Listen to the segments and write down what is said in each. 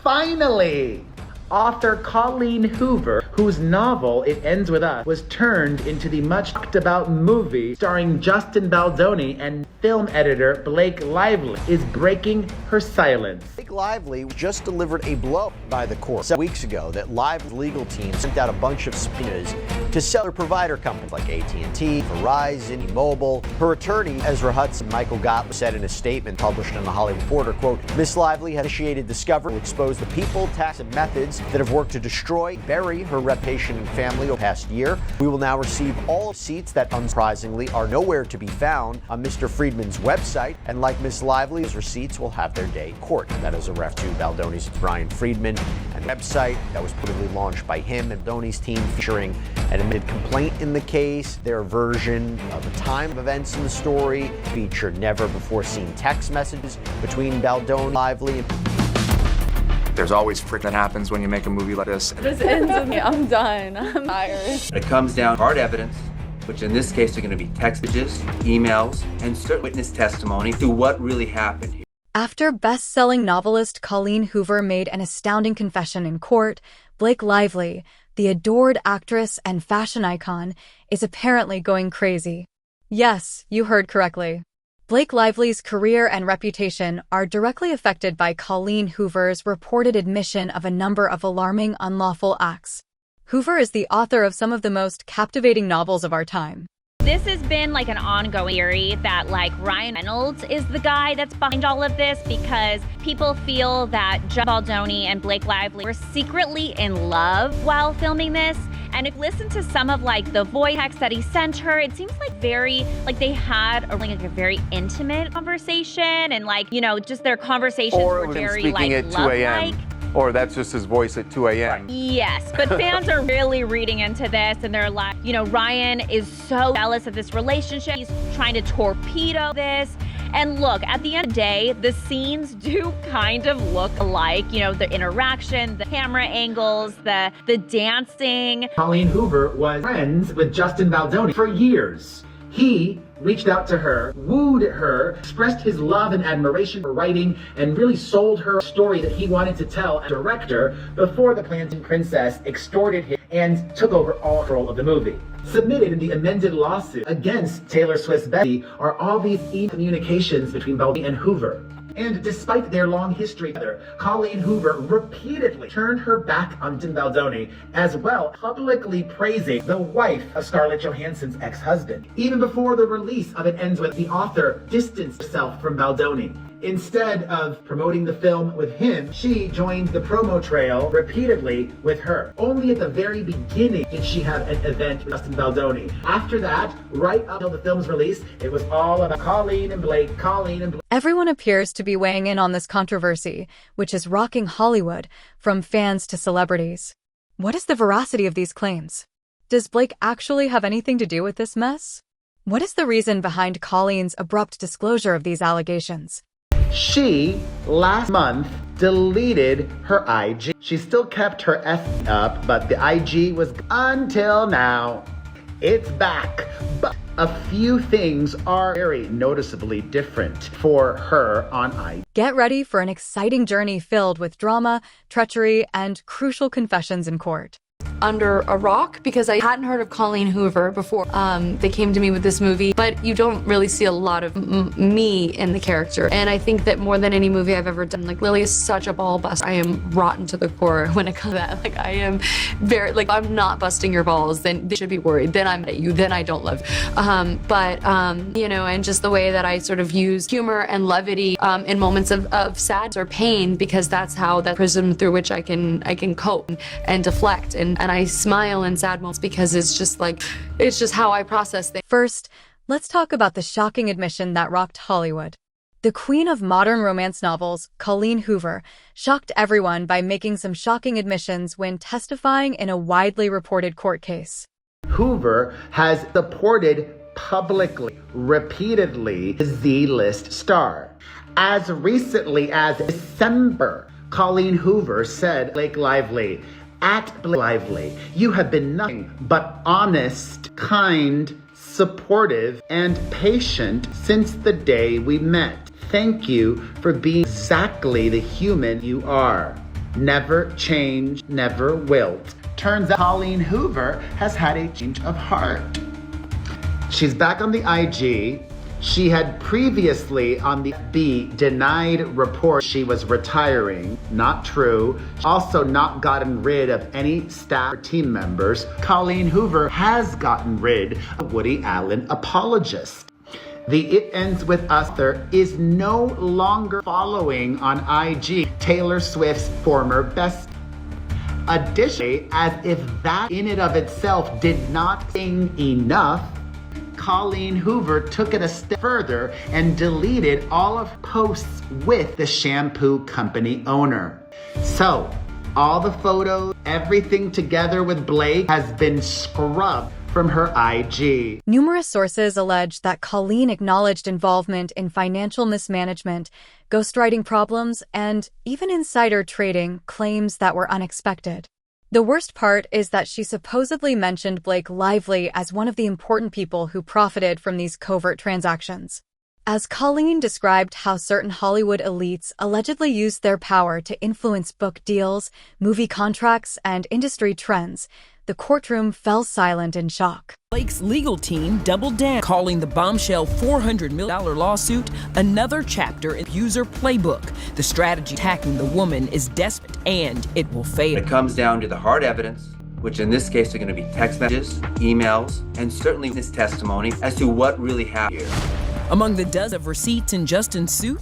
Finally! Author Colleen Hoover, whose novel It Ends With Us was turned into the much talked about movie starring Justin Baldoni and film editor Blake Lively, is breaking her silence. Blake Lively just delivered a blow by the court 7 weeks ago that Lively's legal team sent out a bunch of subpoenas to seller provider companies like AT&T, Verizon, T-Mobile. Her attorney, Ezra Hudson, Michael Gottlieb, said in a statement published in the Hollywood Reporter, quote, Miss Lively has initiated discovery to expose the people, tactics, and methods that have worked to destroy, bury her reputation and family over the past year. We will now receive all receipts that, unsurprisingly, are nowhere to be found on Mr. Friedman's website. And like Miss Lively, those receipts will have their day in court. That is a ref to Baldoni's Brian Friedman and the website that was reportedly launched by him and Baldoni's team, featuring an admitted complaint in the case, their version of the time of events in the story, featured never-before-seen text messages between Baldoni and Lively. There's always friction that happens when you make a movie like this. This ends with me. I'm done. I'm tired. It comes down to hard evidence, which in this case are going to be text messages, emails, and certain witness testimony to what really happened here. After best-selling novelist Colleen Hoover made an astounding confession in court, Blake Lively, the adored actress and fashion icon, is apparently going crazy. Yes, you heard correctly. Blake Lively's career and reputation are directly affected by Colleen Hoover's reported admission of a number of alarming unlawful acts. Hoover is the author of some of the most captivating novels of our time. This has been like an ongoing theory that Ryan Reynolds is the guy that's behind all of this, because people feel that Joe Baldoni and Blake Lively were secretly in love while filming this. And if you listen to some of the voice text that he sent her, it seems they had a very intimate conversation, and just their conversations were very speaking at 2 a.m. Or that's just his voice at 2 a.m. Yes, but fans are really reading into this, and they're like, Ryan is so jealous of this relationship. He's trying to torpedo this. And look, at the end of the day, the scenes do kind of look alike. The interaction, the camera angles, the dancing. Colleen Hoover was friends with Justin Baldoni for years. He reached out to her, wooed her, expressed his love and admiration for writing, and really sold her a story that he wanted to tell as director before the Plantain Princess extorted him and took over all control of the movie. Submitted in the amended lawsuit against Taylor Swift's Betty are all these communications between Baldoni and Hoover. And despite their long history together, Colleen Hoover repeatedly turned her back on Justin Baldoni, as well publicly praising the wife of Scarlett Johansson's ex-husband. Even before the release of It Ends With, the author distanced herself from Baldoni. Instead of promoting the film with him, she joined the promo trail repeatedly with her. Only at the very beginning did she have an event with Justin Baldoni. After that, right up until the film's release, it was all about Colleen and Blake. Everyone appears to be weighing in on this controversy, which is rocking Hollywood, from fans to celebrities. What is the veracity of these claims? Does Blake actually have anything to do with this mess? What is the reason behind Colleen's abrupt disclosure of these allegations? She, last month, deleted her IG. She still kept her F up, but the IG was until now. It's back, but a few things are very noticeably different for her on IG. Get ready for an exciting journey filled with drama, treachery, and crucial confessions in court. Under a rock, because I hadn't heard of Colleen Hoover before they came to me with this movie, but you don't really see a lot of me in the character. And I think that more than any movie I've ever done, Lily is such a ball bust. I am rotten to the core when it comes to that. I am very, I'm not busting your balls, then they should be worried. Then I'm at you, then I don't love. And just the way that I sort of use humor and levity in moments of sadness or pain, because that's how, that prism through which I can cope and deflect. And I smile in sad moments because it's just how I process things. First, let's talk about the shocking admission that rocked Hollywood. The queen of modern romance novels, Colleen Hoover, shocked everyone by making some shocking admissions when testifying in a widely reported court case. Hoover has supported publicly, repeatedly, the Z-list star. As recently as December, Colleen Hoover said, Blake Lively, at Blake Lively, you have been nothing but honest, kind, supportive, and patient since the day we met. Thank you for being exactly the human you are. Never change, never wilt. Turns out Colleen Hoover has had a change of heart. She's back on the IG. She had previously on the FB denied reports she was retiring. Not true. Also not gotten rid of any staff or team members. Colleen Hoover has gotten rid of Woody Allen apologist. The It Ends With Us author is no longer following on IG Taylor Swift's former bestie. Additionally, as if that in and of itself did not sing enough, Colleen Hoover took it a step further and deleted all of her posts with the shampoo company owner. So, all the photos, everything together with Blake has been scrubbed from her IG. Numerous sources allege that Colleen acknowledged involvement in financial mismanagement, ghostwriting problems, and even insider trading claims that were unexpected. The worst part is that she supposedly mentioned Blake Lively as one of the important people who profited from these covert transactions. As Colleen described how certain Hollywood elites allegedly used their power to influence book deals, movie contracts, and industry trends, the courtroom fell silent in shock. Blake's legal team doubled down, calling the bombshell $400 million lawsuit another chapter in user playbook. The strategy attacking the woman is desperate, and it will fail. It comes down to the hard evidence, which in this case are going to be text messages, emails, and certainly witness testimony as to what really happened here. Among the dozen of receipts in Justin's suit,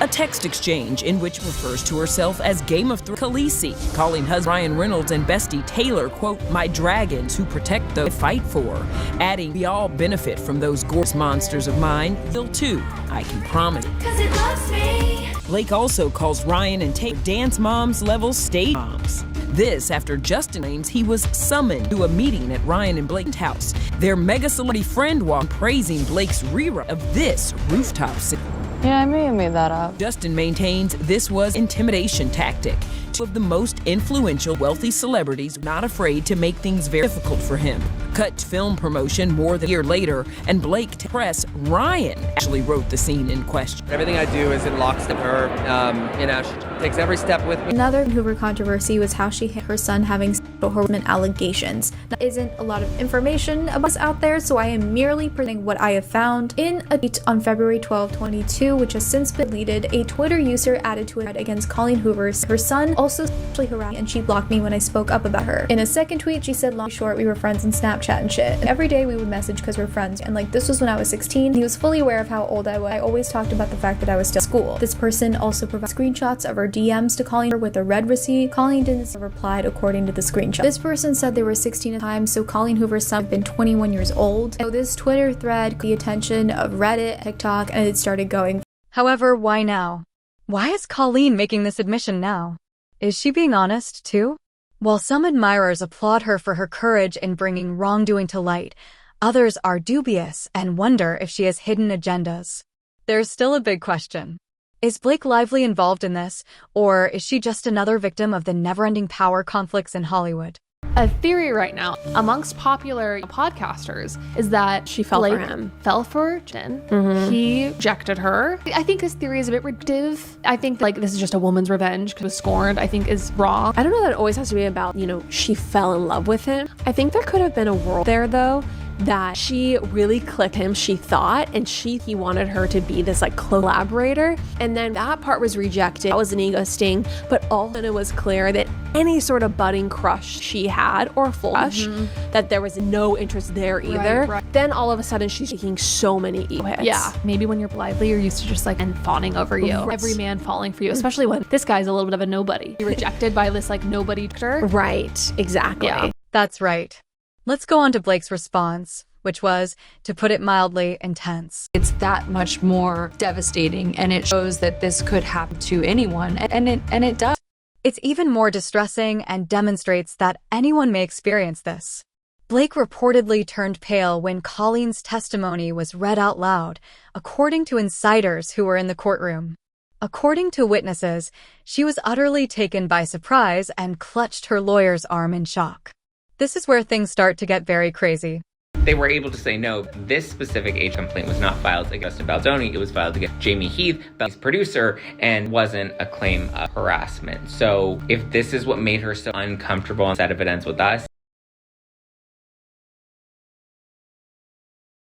a text exchange in which refers to herself as Game of Thrones Khaleesi, calling husband Ryan Reynolds and bestie Taylor, quote, my dragons who protect those I fight for, adding, we all benefit from those gorgeous monsters of mine, will too, I can promise. 'Cause it loves me. Blake also calls Ryan and Taylor dance moms level stage moms. This after Justin claims he was summoned to a meeting at Ryan and Blake's house. Their mega celebrity friend walked praising Blake's rewrite of this rooftop scene. Yeah, I may have made that up. Justin maintains this was intimidation tactic. Two of the most influential wealthy celebrities not afraid to make things very difficult for him. Cut to film promotion more than a year later, and Blake to press Ryan actually wrote the scene in question. Everything I do is in lockstep with her. She takes every step with me. Another Hoover controversy was how she hit her son having sexual harassment allegations. There isn't a lot of information about this out there, so I am merely presenting what I have found. In a tweet on February 12, 2022, which has since been deleted, a Twitter user added to a thread against Colleen Hoover. Her son also sexually harassed me, and she blocked me when I spoke up about her. In a second tweet, she said, long short, we were friends on Snapchat and shit. And every day we would message because we're friends. And this was when I was 16. He was fully aware of how old I was. I always talked about the fact that I was still in school. This person also provided screenshots of her DMs to Colleen with a red receipt. Colleen didn't reply according to the screenshot. This person said they were 16 at the time, so Colleen Hoover's son had been 21 years old. So this Twitter thread got the attention of Reddit, TikTok, and it started going. However, why now? Why is Colleen making this admission now? Is she being honest, too? While some admirers applaud her for her courage in bringing wrongdoing to light, others are dubious and wonder if she has hidden agendas. There's still a big question. Is Blake Lively involved in this, or is she just another victim of the never-ending power conflicts in Hollywood? A theory right now amongst popular podcasters is that she fell for him. Fell for Jen. He rejected her. I think this theory is a bit reductive. I think this is just a woman's revenge because was scorned, I think is wrong. I don't know that it always has to be about, she fell in love with him. I think there could have been a world there though that she really clicked him, she thought, and he wanted her to be this collaborator, and then that part was rejected. That was an ego sting, but also it was clear that any sort of budding crush she had, or full crush, that there was no interest there either. Right. Then all of a sudden she's taking so many ego hits. Yeah, maybe when you're lively, you're used to just and fawning over you. Right. Every man falling for you, especially when this guy's a little bit of a nobody. You're rejected by this nobody actor. Right, exactly. Yeah. That's right. Let's go on to Blake's response, which was, to put it mildly, intense. It's that much more devastating, and it shows that this could happen to anyone, and it does. It's even more distressing and demonstrates that anyone may experience this. Blake reportedly turned pale when Colleen's testimony was read out loud, according to insiders who were in the courtroom. According to witnesses, she was utterly taken by surprise and clutched her lawyer's arm in shock. This is where things start to get very crazy. They were able to say, no, this specific age complaint was not filed against Justin Baldoni. It was filed against Jamie Heath, Baldoni's producer, and wasn't a claim of harassment. So if this is what made her so uncomfortable on set of events with us,